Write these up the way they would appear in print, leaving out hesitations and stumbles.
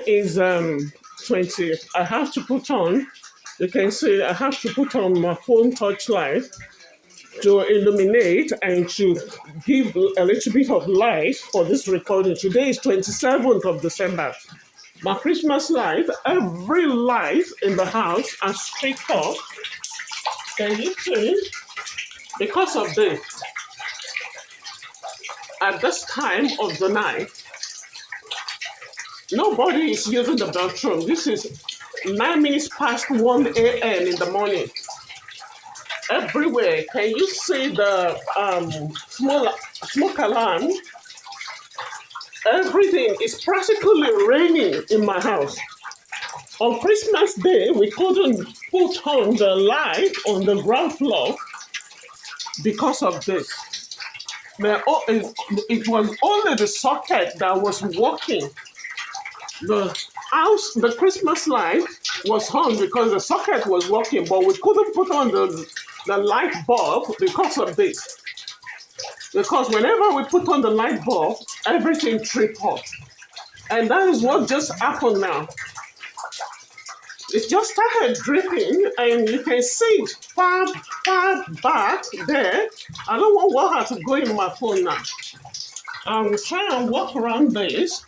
is 20. I have to put on, you can see I have to put on my phone touchlight to illuminate and to give a little bit of light for this recording. Today is 27th of December. My Christmas light, every light in the house are streaked off. Can you see? Because of this, at this time of the night, nobody is using the bathroom. This is 9 minutes past 1 a.m. in the morning. Everywhere, can you see the smoke alarm? Everything is practically raining in my house. On Christmas Day, we couldn't put on the light on the ground floor because of this. It was only the socket that was working. The Christmas light was on because the socket was working, but we couldn't put on the light bulb because of this. Because whenever we put on the light bulb, everything tripped off. And that is what just happened now. It just started dripping, and you can see it far back there. I don't want water to go in my phone now. I'm trying to walk around this.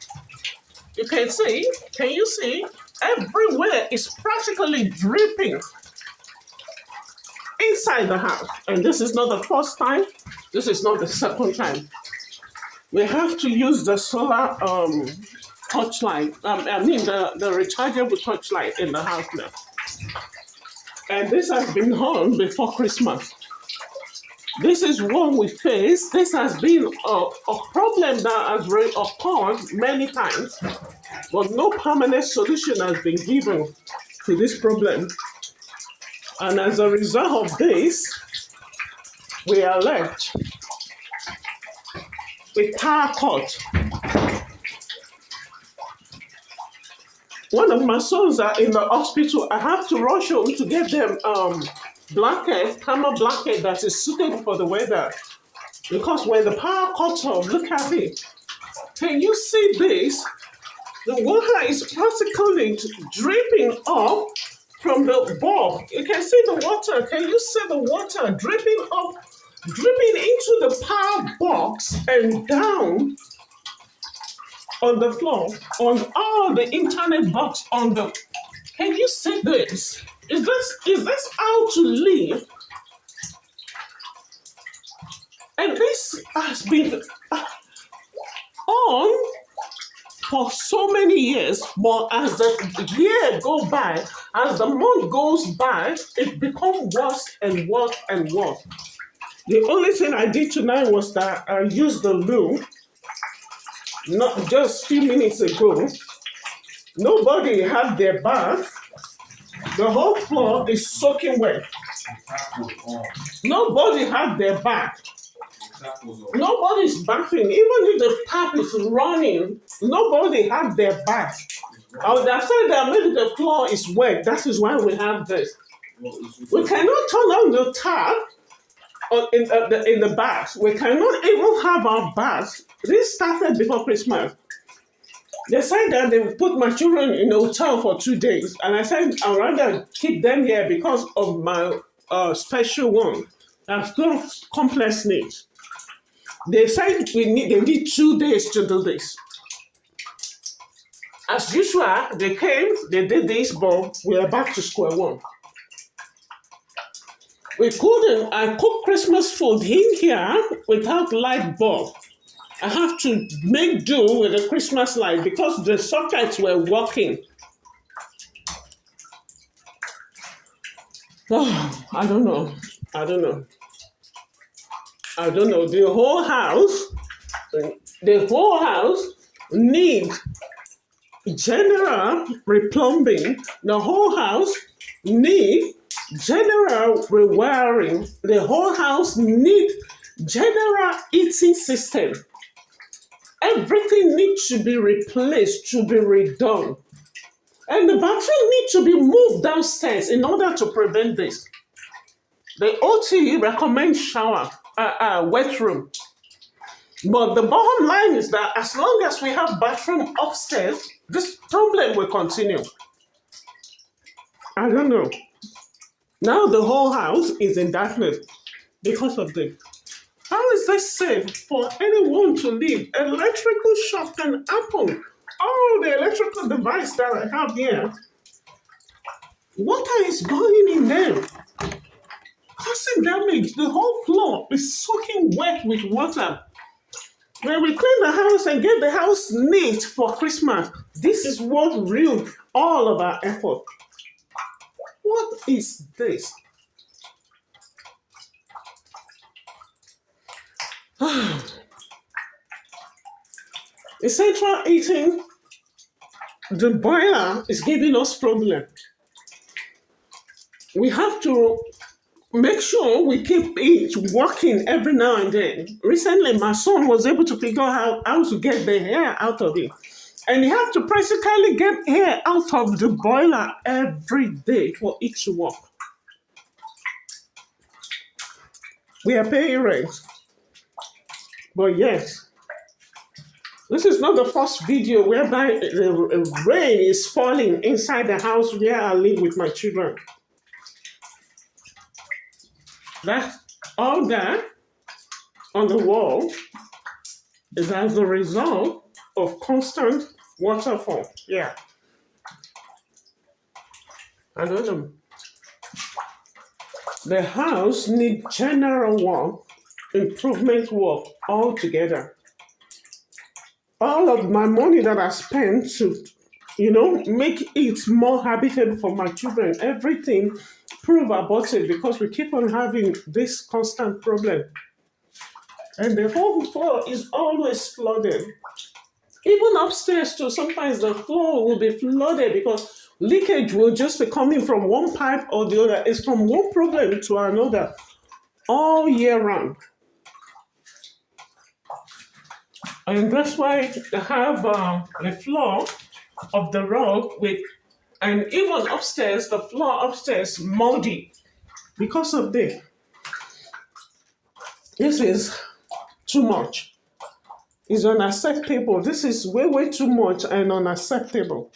You can you see? Everywhere is practically dripping inside the house. And this is not the first time. This is not the second time. We have to use the solar touchlight. The rechargeable touchlight in the house now. And this has been on before Christmas. This is what we face. This has been a problem that has occurred many times, but no permanent solution has been given to this problem. And as a result of this, we are left with power cut. One of my sons are in the hospital. I have to rush home to get them thermal blanket that is suited for the weather. Because when the power cuts off, look at it. Can you see this? The water is practically dripping off from the bulb. You can see the water. Can you see the water dripping off, dripping into the power box and down on the floor, on all the internet box on the. Can you see this? Is this how to live? And this has been on for so many years, but as the year goes by, as the month goes by, it becomes worse and worse and worse. The only thing I did tonight was that I used the loo, not just a few minutes ago. Nobody had their bath. The whole floor is soaking wet. Nobody had their bath. Nobody's bathing. Even if the tap is running, nobody had their bath. I would have said that maybe the floor is wet. That is why we have this. We cannot turn on the tap in the bath. We cannot even have our bath. This started before Christmas. They said that they would put my children in a hotel for 2 days. And I said, I'd rather keep them here because of my special one. That's got complex needs. They said they need 2 days to do this. As usual, they came, they did this, but we are back to square one. I cook Christmas food in here without light bulb. I have to make do with the Christmas light because the sockets were working. Oh, I don't know. The whole house needs general replumbing. The whole house needs general rewiring. The whole house needs general heating system. Everything needs to be replaced, to be redone. And the bathroom needs to be moved downstairs in order to prevent this. The OT recommends shower, wet room. But the bottom line is that as long as we have bathroom upstairs, this problem will continue. I don't know. Now the whole house is in darkness because of this. How is this safe for anyone to live? Electrical shock can happen. All the electrical device that I have here, water is going in there, causing damage. The whole floor is soaking wet with water. When we clean the house and get the house neat for Christmas, this is what ruined all of our effort. What is this? The central heating, the boiler is giving us problem. We have to make sure we keep it working every now and then. Recently, my son was able to figure out how to get the air out of it. And you have to practically get air out of the boiler every day for it to work. We are paying rent. But yes, this is not the first video whereby the rain is falling inside the house where I live with my children. That's all that on the wall is as a result of constant waterfall. Yeah. I don't know. The house needs general work, improvement work altogether. All of my money that I spent to, make it more habitable for my children, everything prove about it because we keep on having this constant problem. And the whole floor is always flooded. Even upstairs too, sometimes the floor will be flooded because leakage will just be coming from one pipe or the other. It's from one problem to another all year round. And that's why I have the floor of the rug with, and even upstairs, the floor upstairs moldy because of this. This is too much. It's unacceptable. This is way, way too much and unacceptable.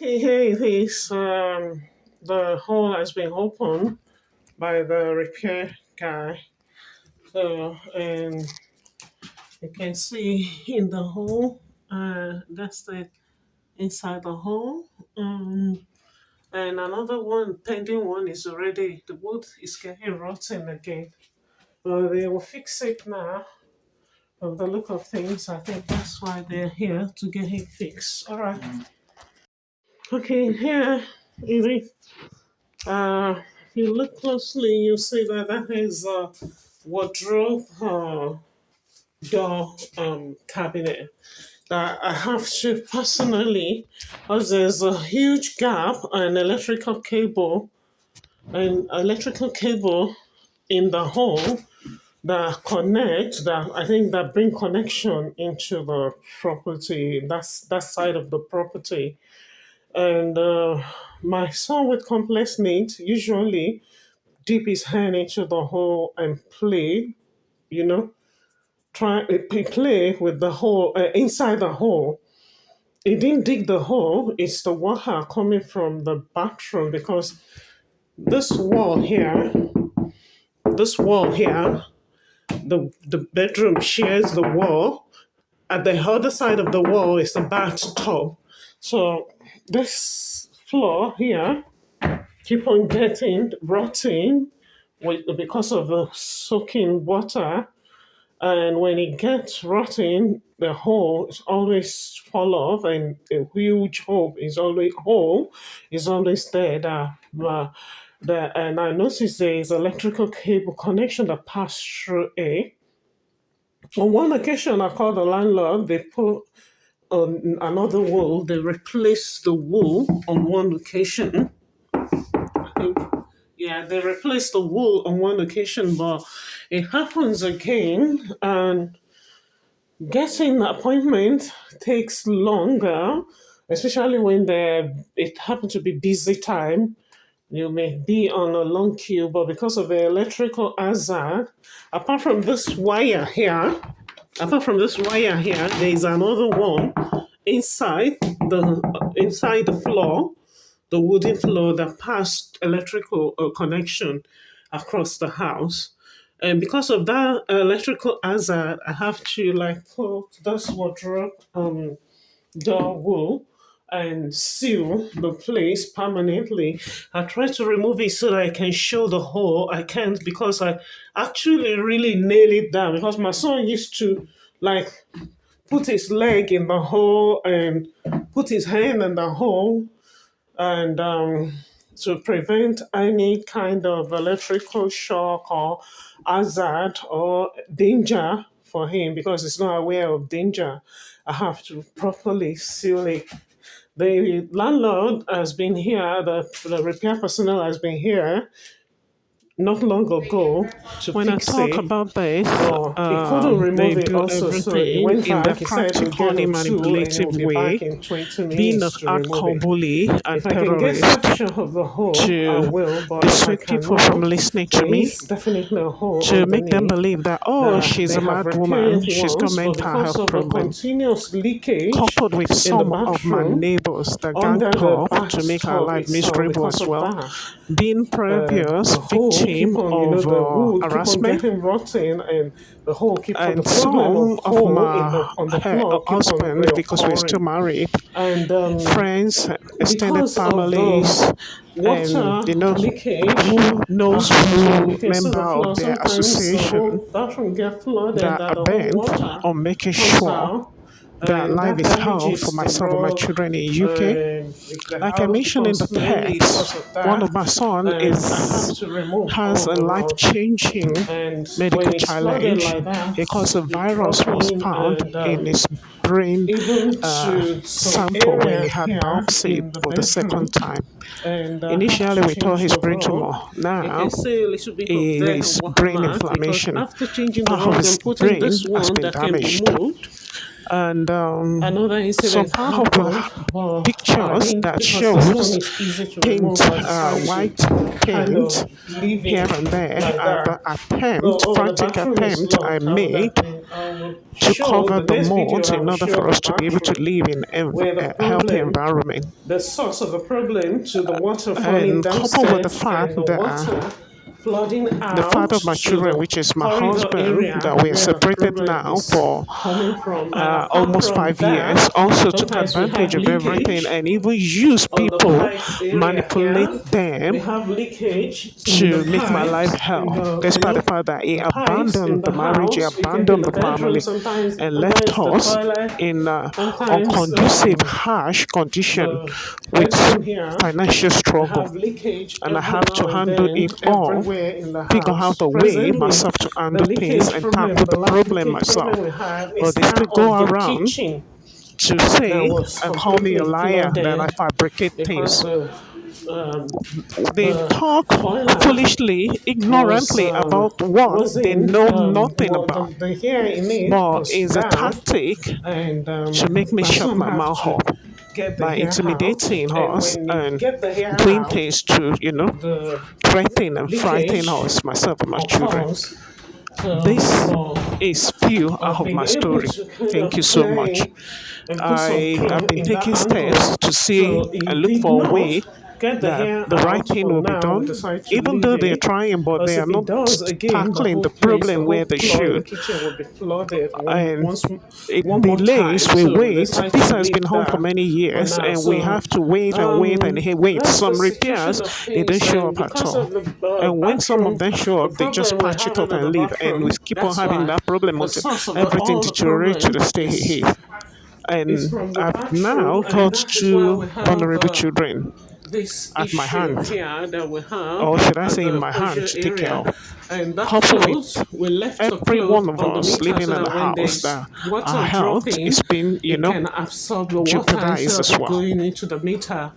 Okay, here it is. The hole has been opened by the repair guy. So, and you can see in the hole, that's the inside the hole. And another one, pending one, is already, the wood is getting rotten again. They will fix it now. Of the look of things, I think that's why they're here to get it fixed. All right. Okay, here it is. If you look closely, you see that that is a wardrobe door cabinet that I have to personally, because there's a huge gap and electrical cable in the hole that connect that I think that bring connection into the property. That's that side of the property. And my son with complex needs usually dip his hand into the hole and play, you know, play with the hole inside the hole. He didn't dig the hole, it's the water coming from the bathroom because this wall here, this wall here, the bedroom shares the wall. At the other side of the wall is the bathtub. So this floor here keep on getting rotting because of the soaking water. And when it gets rotting, the hole is always fall off, and a huge hole is always there. And I noticed there is electrical cable connection that passed through it. On one occasion, I called the landlord. They put on another wall. They replaced the wall on one occasion. I think, yeah, they replaced the wall on one occasion, but it happens again, and getting an appointment takes longer, especially when it happens to be busy time. You may be on a long queue, but because of the electrical hazard, apart from this wire here, there is another one inside the floor, the wooden floor that passed electrical connection across the house. And because of that electrical hazard, I have to like put this wardrobe door wool and seal the place permanently. I try to remove it so that I can show the hole. I can't because I actually really nail it down because my son used to like put his leg in the hole and put his hand in the hole and to prevent any kind of electrical shock or hazard or danger for him because he's not aware of danger. I have to properly seal it. The landlord has been here, the repair personnel has been here not long ago to When I fix talk it. about this, He couldn't they remove it do also, so he everything went in the back. He said he'll get practically a tool and manipulative he'll be way, back in 20 being a minutes to remove hardcore it. bully and If I can get terrorist, capture of the hole, I to will, but if I dissuade people from cannot, listening to there me, is definitely a hole to make them underneath believe that, oh, that she's they a have mad repaired woman, it she's got once, but mental because health of the problem, continuous leakage coupled with in the some of my bathroom, neighbors that ganged under the up to make our bathtub life itself, miserable because as of well, that, being previous the hole victim keep on, of the wood keep on harassment, getting rotten, and the hole keep on, the and problem of some of hole in my on the floor keep on husband, because we're still reoccurring. married, And friends, extended because of the families, and water you know leakage, who knows you who can see member the of floor. their Sometimes the association whole bathroom get flooded, that that are the whole bent water on making comes sure out, that and life that is hell for damages the myself and my rug, children in UK. and the Like I house mentioned in the becomes smelly because text, of one that. of my son And I have is to remove has all a the rug. life-changing And medical when it's flooded challenge like that, because a you virus drop was in, found and in his brain even to some sample when area he had here biopsy in the for the second bedroom, time. and I have Initially, to we thought change his the brain tumor. rug. You Now, can see a little bit of it dead is water brain mark because inflammation. after changing the Part of rug his and putting brain this has one been that can be damaged. moved, And Another some incident part of happened. the Well, I pictures mean, that because this one shows is easy to paint, remove, I decided to white kind paint of leave here it and there like are the that. attempt, Oh, the frantic bathroom is attempt I locked. made I will to show cover the the next video. mold I in will order show for the us to be able to bathroom live in where the a healthy problem, environment. the source of the problem to the water falling And coupled with the downstairs fact and the that water flooding the father out of my to children, the which is my corridor husband, area that we are where the separated problem now is for coming from. And apart almost from 5 years, that, also took sometimes we advantage have of everything leakage and even use on the people, pipes area manipulate here. We them have leakage in the to make my life pipes in hell. the Despite the fact that he the pipes in abandoned the the marriage, he house. We can in abandoned the the bedroom. family, and left Sometimes the us toilet. in Sometimes unconducive, harsh condition the with bedroom here. financial We struggle. have leakage And I every have to now and handle then it all, everywhere in the figure out house. a way Presently, myself to the handle things leakage and problem, tackle the the last problem leakage myself. problem we have But is they that still of go the around kitchen to that say was and call me a completely liar that I flooded fabricate because things. um, They the talk boiler foolishly, was ignorantly about what they wasn't know nothing well, about. the hair in it But was it's a down, tactic and to make me my shut son my have mouth to up get the by hair out, intimidating and us when you and get the hair doing out, things to, the threaten and frighten leakage us, myself and my children. occurs. So This for is few out I've of been my able story. to kind Thank you of so clear much. it and put some I've cloth been in that taking angle. steps to see So and it look did for a not way get the that hair the right out. thing For will be now, we done, decided to even leave though they're it. trying, but Because they are if it not does again, the tackling whole the place, the problem whole where they floor in the should. kitchen will be flooded And it one more delays, time. we So we wait. decided This to has been leave on for that many for years, now. and we So have to wait and wait and hey, wait. that's the Some situation repairs, of they things. don't show And up at because all. of the And when some of bathroom, them show the up, they just problem we're patch it having up in and the leave. And we bathroom, keep on that's having why that problem the until source of everything all the deteriorates to problem the state it is. is And from the I've now bathroom, and got that is why two we have vulnerable children this at my issue hand, here that we have or should I at say in the my hand, pressure to take care area. of. And that Coupled clothes, with we left the every one clothes of on the us meter living so in the that when house, there's that our water health is dropping, being, it can absorb the water jeopardized instead of as it well. going into the meter.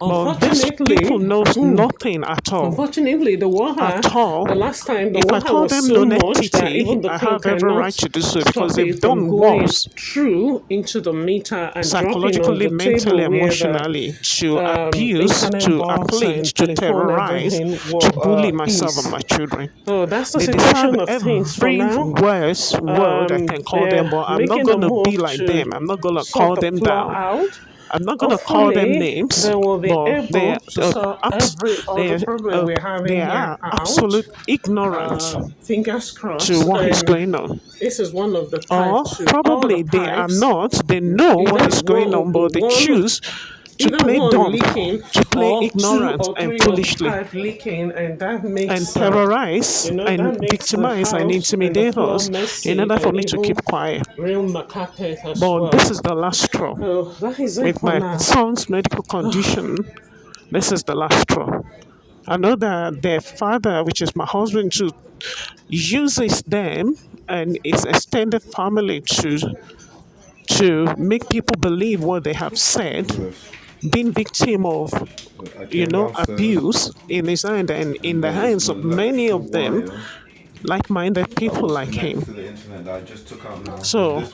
But these people Unfortunately, knows nothing at all. unfortunately, At all. the last time, the If I water call was them so much that non-entity, even the I clock have every cannot right to do so because stop they've it from done going worse through into the meter and dropping on psychologically, the mentally, table where the emotionally, to abuse, internet to box afflict, and to telephone terrorize, everything to bully myself and is. my children. So that's the They deserve situation of things for every now. worse word I can call them, They're but I'm not making the going to be move like to them. I'm not going to sort call the them floor down. out. I'm not going to call them Hopefully, names, they will be but able to sort every other they, problem we're they having here are out. absolute ignorant Fingers to crossed. what is And going on. this is one of the Or pipes to all the probably they are pipes. not, they know what Either is going on, but they choose to either play one dumb, leaking to play or two ignorant or and three of the foolishly, pipe leaking, and that and makes terrorize and that makes the victimize and house and the intimidate floor us in messy order for and me to keep even quiet. real carpet as But well. this is the last straw. So that is it With for my now. son's medical condition, this is the last straw. I know that their father, which is my husband too, uses them and his extended family to make people believe what they have said, Lewis. being victim of So I came downstairs abuse in his hand and in and the there's hands an of many electrical of them, wire like-minded that people was like connected him. to the internet that I just took out now. And So,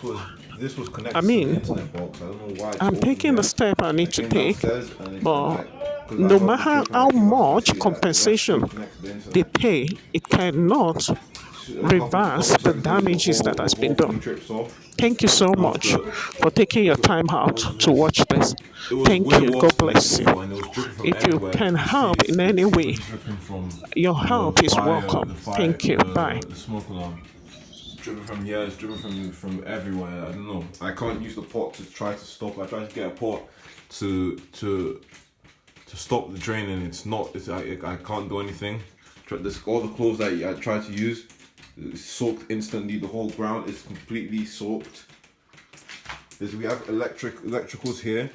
this was I connected to the mean, internet box. I don't know why it's I'm open taking the yet. step I I need to came take, downstairs and it's kind of but like because I no heard the matter drip and I how came up and I much see that that's still compensation connected to the they internet. pay, it cannot A reverse couple the seconds later damages that has the been whole thing done. trips off. Thank you so Plus much the for taking your because time what out was to this? watch this. It was Thank way you. God worse than this bless you. before, and it was dripping from If you everywhere. can You can see help in any it's way, even dripping from your help is the welcome. fire, Thank you. Bye. the smoke alarm. It's dripping from here. It's dripping from everywhere. I don't know. I can't use the pot to try to stop. I tried to get a pot to stop the draining. It's not. I can't do anything. All the clothes that I tried to use, it's soaked instantly. The whole ground is completely soaked. We have electricals here,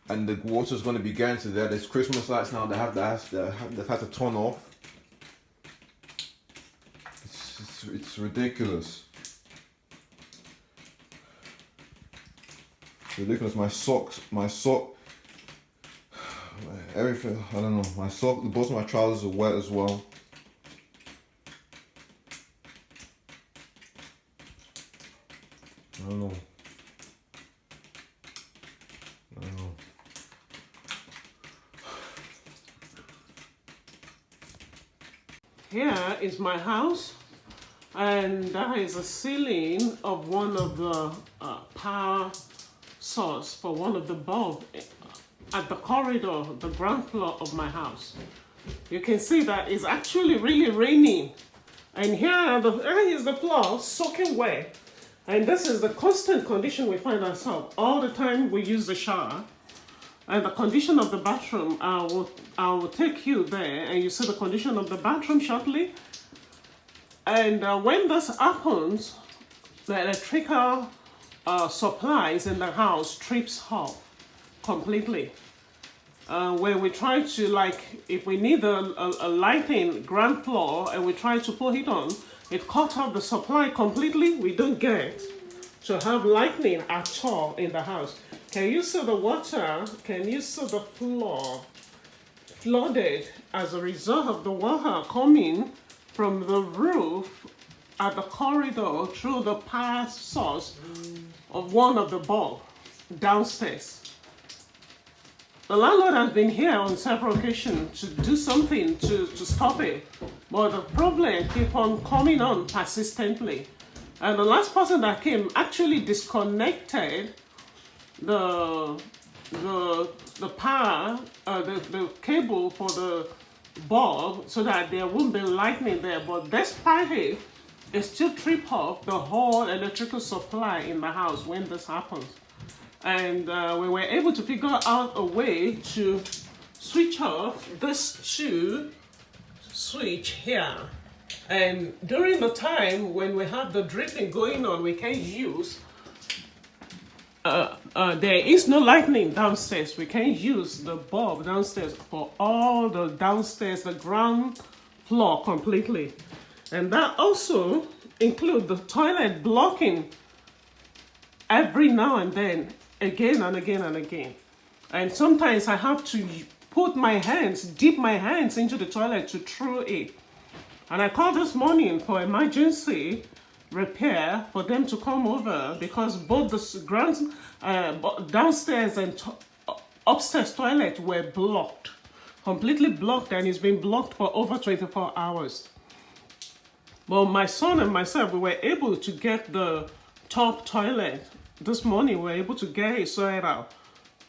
and the water's going to be going to there. There's Christmas lights now. They've had to turn off. It's ridiculous. Ridiculous. My sock, everything. I don't know. My sock, the bottom of my trousers are wet as well. I don't know. Here is my house, and that is a ceiling of one of the power source for one of the bulb at the corridor, the ground floor of my house. You can see that it's actually really raining, and here is the floor soaking wet, and this is the constant condition we find ourselves all the time. We use the shower. And the condition of the bathroom, I will take you there, and you see the condition of the bathroom shortly. And when this happens, the electrical supplies in the house trips off completely. When we try to, like, if we need a lighting ground floor and we try to put it on, it cuts off the supply completely. We don't get to have lighting at all in the house. Can you see the water? Can you see the floor flooded as a result of the water coming from the roof at the corridor through the power source of one of the bulbs downstairs? The landlord has been here on several occasions to do something to stop it, but the problem keeps on coming on persistently. And the last person that came actually disconnected the power, the cable for the bulb so that there won't be lightning there. But despite it still trip off the whole electrical supply in the house when this happens. And we were able to figure out a way to switch off this two switch here. And during the time when we have the dripping going on, we can use there is no lightning downstairs. We can use the bulb downstairs for all the downstairs, the ground floor completely. And that also includes the toilet blocking every now and then, again and again and again. And sometimes I have to put my hands, dip my hands into the toilet to throw it. And I called this morning for emergency repair for them to come over because both the ground downstairs and upstairs toilet were blocked, completely blocked, and it's been blocked for over 24 hours. Well, my son and myself, we were able to get the top toilet this morning. We were able to get it sorted out,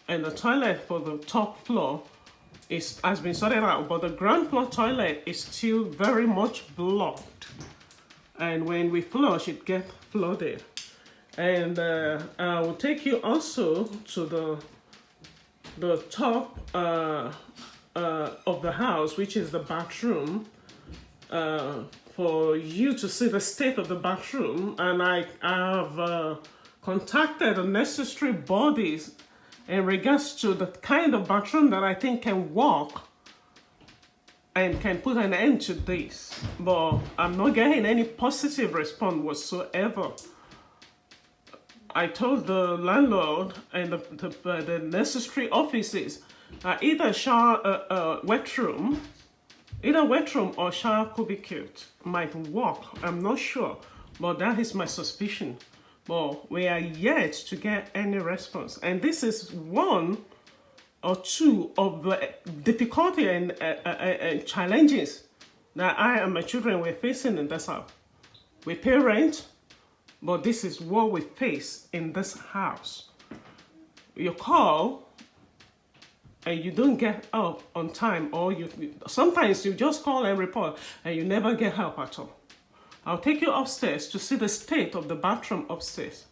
and the toilet for the top floor has been sorted out, but the ground floor toilet is still very much blocked. And when we flush, it gets flooded. And I will take you also to the top of the house, which is the bathroom, for you to see the state of the bathroom. And I have contacted the necessary bodies in regards to the kind of bathroom that I think can work and can put an end to this. But I'm not getting any positive response whatsoever. I told the landlord and the necessary offices either shower wet room or shower cubicule might work. I'm not sure, but that is my suspicion. But we are yet to get any response, and this is one or two of the difficulty and challenges that I and my children were facing in this house. We pay rent, but this is what we face in this house. You call and you don't get help on time, or sometimes you just call and report and you never get help at all. I'll take you upstairs to see the state of the bathroom upstairs.